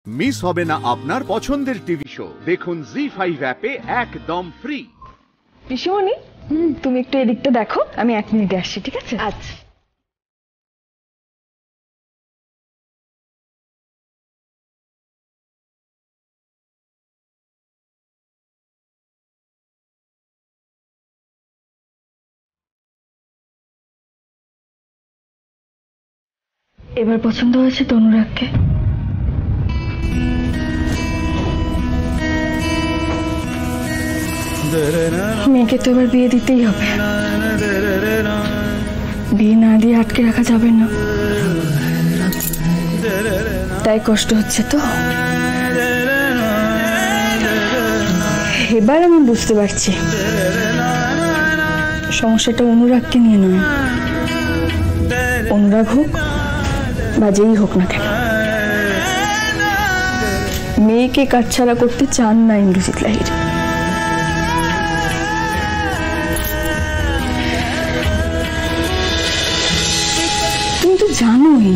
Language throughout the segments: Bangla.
মিস হবে না আপনার পছন্দের টিভি শো। দেখুন জি5 অ্যাপে একদম ফ্রি। পিসিমণি, তুমি একটু এদিকটা দেখো, আমি 1 মিনিটে আসছি, ঠিক আছে? আচ্ছা। এবার পছন্দ হয়েছে তো অনুরাগকে? মেয়েকে তো এবার বিয়ে দিতেই হবে, বিয়ে না দিয়ে আটকে রাখা যাবে না, তাই কষ্ট হচ্ছে তো। এবার আমি বুঝতে পারছি সমস্যাটা অনুরাগকে নিয়ে নয়, অনুরাগ হোক বা যেই হোক না কেন, মেয়েকে কাটছাড়া করতে চান না ইন্দ্রজিৎ লাহিড়ী। তুমি তো জানোই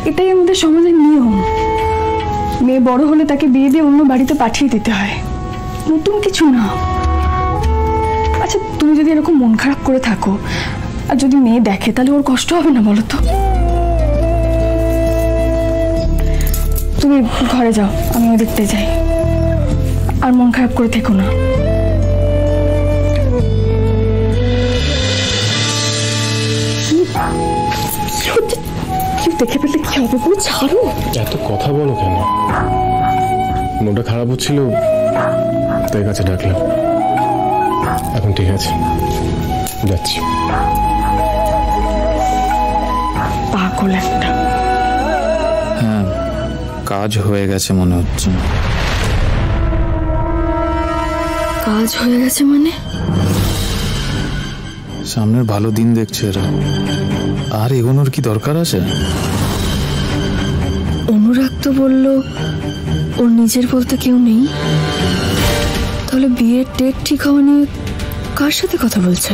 এটাই আমাদের সমাজের নিয়ম, মেয়ে বড় হলে তাকে বিয়ে দিয়ে অন্য বাড়িতে পাঠিয়ে দিতে হয়, নতুন কিছু না। আচ্ছা, তুমি যদি এরকম মন খারাপ করে থাকো আর যদি মেয়ে দেখে, তাহলে ওর কষ্ট হবে না বলো তো? তুমি ঘরে যাও, আমি ওই দেখতে যাই, আর মন খারাপ করে থেকো না। দেখে ফেললে কি হবে? পুরো ছাড়ো। এত কথা বলো কেন? মনটা খারাপ হচ্ছিল তাই কাছে ডাকলাম। এখন ঠিক আছে, যাচ্ছি। পাগল একটা। হ্যাঁ, কাজ হয়ে গেছে মনে হচ্ছে। কাজ হয়ে গেছে মানে? সামনের ভালো দিন দেখছে এরা, আর এগোনোর কি দরকার আছে? অনুরাগ তো বললো ওর নিজের বলতে কেউ নেই, তাহলে বিয়ের ডেট ঠিক হওয়া নিয়ে কার সাথে কথা বলছে?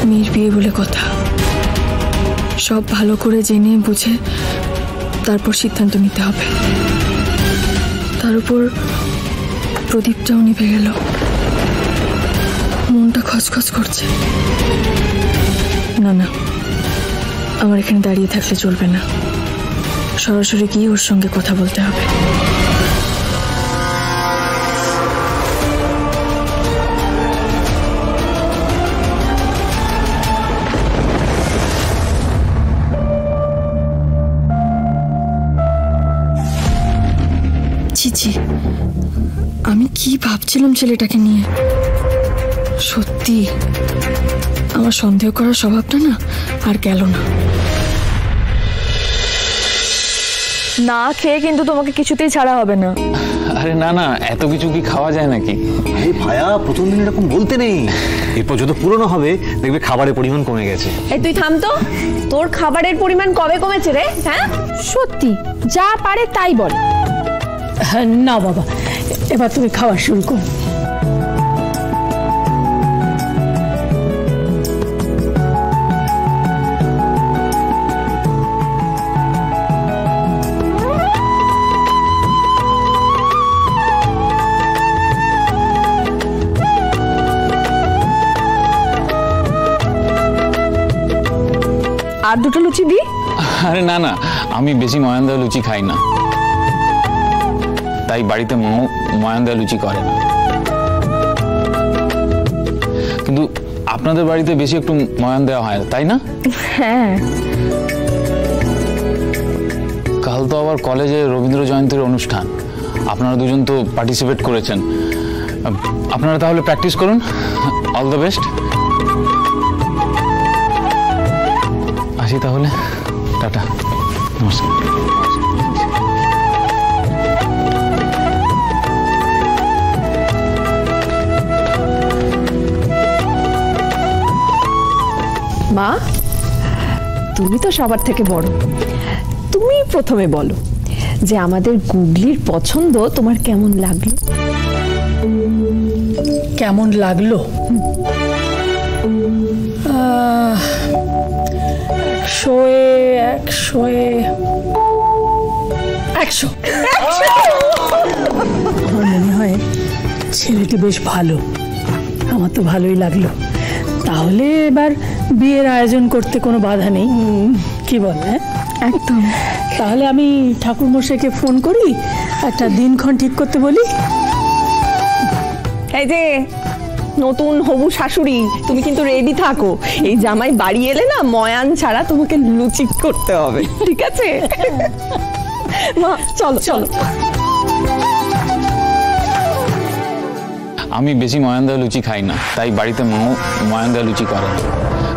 মেয়ের বিয়ে বলে কথা, সব ভালো করে জেনে বুঝে তারপর সিদ্ধান্ত নিতে হবে। তার উপর প্রদীপটাও নিভে গেল, মনটা খচখচ করছে। না না, আমার এখানে দাঁড়িয়ে থাকলে চলবে না, সরাসরি গিয়ে ওর সঙ্গে কথা বলতে হবে। জি, আমি কি ভাবছিলাম ছেলেটাকে নিয়ে। সত্যি আমার সন্দেহ করার স্বভাবটা না আর গেল না। না খেয়ে কিন্তু তোমাকে কিছুতেই ছাড়া হবে না। আরে না না, এত কিছু কি খাওয়া যায় নাকি? এই ভায়া, প্রথম দিন এরকম বলতে নেই, এরপর যত পুরনো হবে দেখবে খাবারের পরিমাণ কমে গেছে। এই তুই থাম তো, তোর খাবারের পরিমাণ কবে কমেছে রে? হ্যাঁ সত্যি, যা পারে তাই বল। না বাবা, এবার তুমি খাওয়া শুরু করো। আর দুটো লুচি দি। আরে না না, আমি বেশি ময়ান দেওয়া লুচি খাই না, তাই বাড়িতে মাও ময়ান দেওয়া লুচি করে না। কিন্তু আপনাদের বাড়িতে বেশি একটু ময়ান দেওয়া হয়, তাই না? হ্যাঁ। কাল তো আবার কলেজে রবীন্দ্র জয়ন্তীর অনুষ্ঠান, আপনারা দুজন তো পার্টিসিপেট করেছেন। আপনারা তাহলে প্র্যাকটিস করুন। All the best. আসি তাহলে, টাটা, নমস্কার। মা, তুমি তো সবার থেকে বড়, তুমি প্রথমে বলো যে আমাদের গুগলির পছন্দ তোমার কেমন লাগলো? কেমন লাগলো? 100-এ 100 আমার মনে হয় ছেলেটি বেশ ভালো, আমার তো ভালোই লাগলো। তাহলে এবার বিয়ের আয়োজন করতে কোনো বাধা নেই, কি বল? হ্যাঁ একদম। তাহলে আমি ঠাকুরমশাইকে ফোন করি, একটা দিনক্ষণ ঠিক করতে বলি। এই যে নতুন হবু শাশুড়ি, তুমি কিন্তু রেডি থাকো, এই জামাই বাড়ি এলে না ময়ান ছাড়া তোমাকে লুচি করতে হবে, ঠিক আছে? মা চলো চলো। আমি বেশি ময়ান দেওয়া লুচি খাই না, তাই বাড়িতে মাও ময়ান দেওয়া লুচি করে না।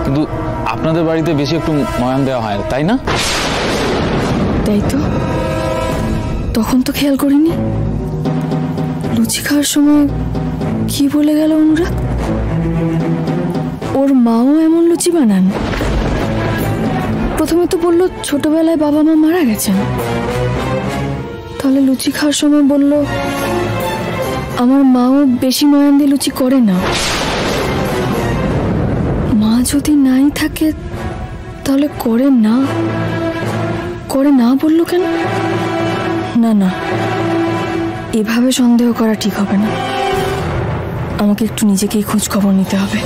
কিন্তু আপনাদের বাড়িতে বেশি একটু ময়ান দেওয়া হয়, তাই না? তাই তো, তখন তো খেয়াল করিনি। লুচি খাওয়ার সময় কি বলে গেল অনুরাগ? ওর মাও এমন লুচি বানান? প্রথমে তো বললো ছোটবেলায় বাবা মা মারা গেছেন, তাহলে লুচি খাওয়ার সময় বলল আমার মাও বেশি ময়ান দিয়ে লুচি করে না। মা যদি নাই থাকে তাহলে করে না বললো কেন? না না, এভাবে সন্দেহ করা ঠিক হবে না। আমাকে একটু নিজেকেই খোঁজ খবর নিতে হবে।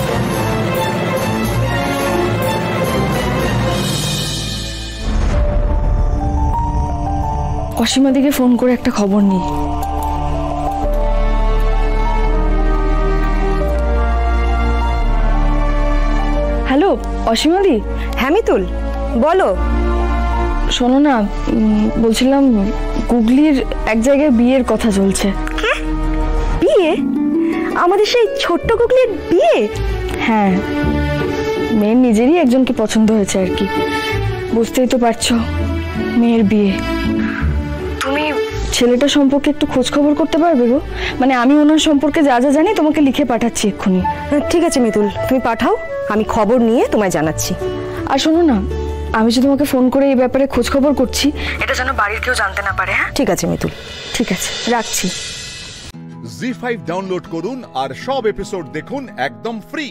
অসীমা দিকে ফোন করে একটা খবর নিই। হ্যালো অসীমা দি। হ্যাঁ মিতুল, বলো। শোনো না, বলছিলাম গুগলির এক জায়গায় বিয়ের কথা চলছে। হ্যাঁ, বিয়ে? আমাদের সেই ছোট্ট গুগলির বিয়ে? হ্যাঁ, মেয়ের নিজেরই একজনকে পছন্দ হয়েছে আর কি। বুঝতেই তো পারছো, মেয়ের বিয়ে। তুমি ছেলেটা সম্পর্কে একটু খোঁজ খবর করতে পারবে গো? মানে আমি ওনার সম্পর্কে যা যা জানি তোমাকে লিখে পাঠাচ্ছি এক্ষুনি। ঠিক আছে মিতুল, তুমি পাঠাও, আমি খবর নিয়ে তোমায় জানাচ্ছি। আর শোনো না, আমি যে তোমাকে ফোন করে এই ব্যাপারে খোঁজ খবর করছি, এটা যেন বাড়ির কেউ জানতে না পারে। হ্যাঁ ঠিক আছে মিতুল। ঠিক আছে, রাখছি। জি5 ডাউনলোড করুন আর সব এপিসোড দেখুন একদম ফ্রি।